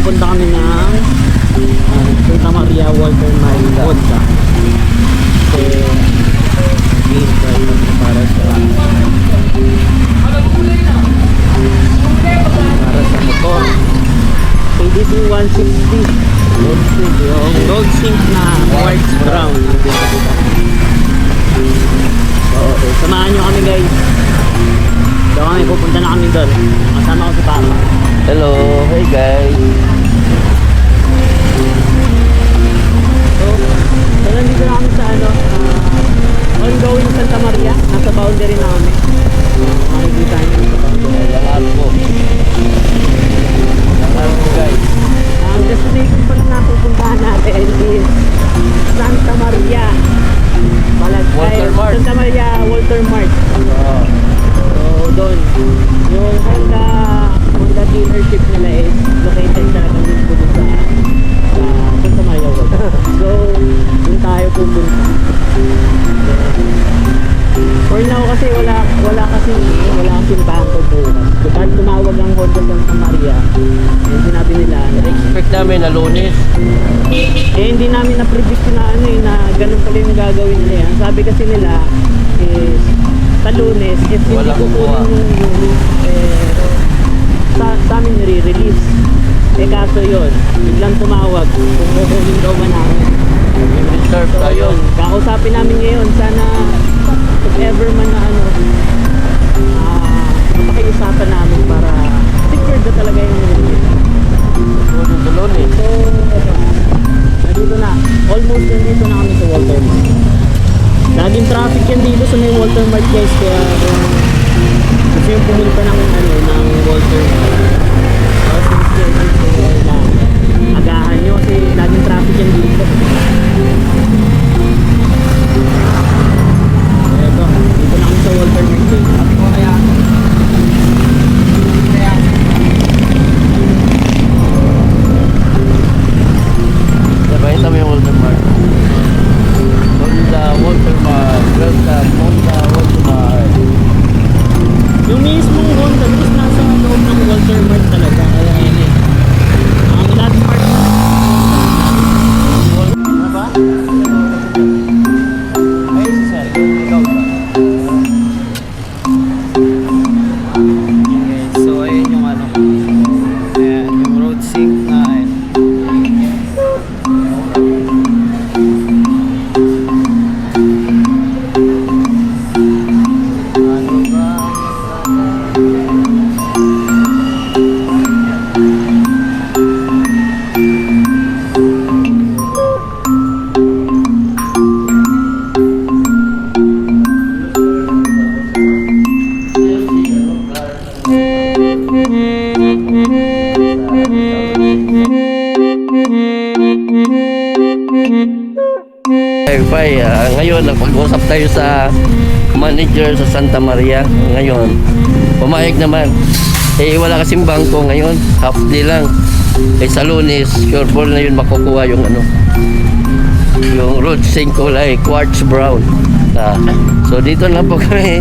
pupunta kami ng Santa Maria Walter Mile Honda. Kasi game drive kami para sa motor. KDB 160 road sync, yung road sync na quartz brown. So okay, samahan nyo kami guys. So kami pupunta na kami doon. Kasama ko si Papa. Hello, hey guys. So nandito na kami sa ongoing Santa Maria. Nasa boundary na kami. Makikita nyo sa boundary. Langar po guys. Ang destination pala na pupuntahan natin is Santa Maria Walter Mart. Santa Maria Walter Mart. So doon yung Honda dealership nila is located talagang dito sa Santa Maria Walter. So doon tayo pupunta. For now kasi wala kasing bangko bukas. Kapag tumawag ang Honda Santa Maria, yung sinabi nila na Expect namin na Lunes. hindi namin na-predict na na ganun pala yung gagawin nila yan. Sabi kasi nila is sa Lunes if hindi Walang ko kuha. yung sa amin nire-release. Kaso yun, biglang tumawag kung kukunin daw ba namin. Reserve So tayo. yun, kakausapin namin ngayon. Sana if ever man na mapakiusapan namin para secured na talaga yung Lunes sa Lunes. so nandito na, almost nandito na kami sa Walter Mart. Laging traffic yan dito sa may Walter Mart guys, kaya gusto yung pumunta ng Walter Mart, agahan nyo kasi laging traffic yan dito. Eto, dito na kami sa Walter Mart guys. Sabayin kami yung Walter Mart. Honda Walter Mart. Welcome Honda Walter Mart. Yung mismong Honda is nasa loob ng Walter Mart talaga, kaya yun ang landmark. Ano ba? Ay, sir. Ikaw ba? Okay, so ayun yung ayan, yung road sync na ngayon nagpag-usap tayo sa manager sa Santa Maria. Ngayon pumayag naman, wala kasing bangko ngayon, half day lang. Sa Lunes sure ball na yun makukuha yung yung road sync kulay quartz brown. So dito lang po kami.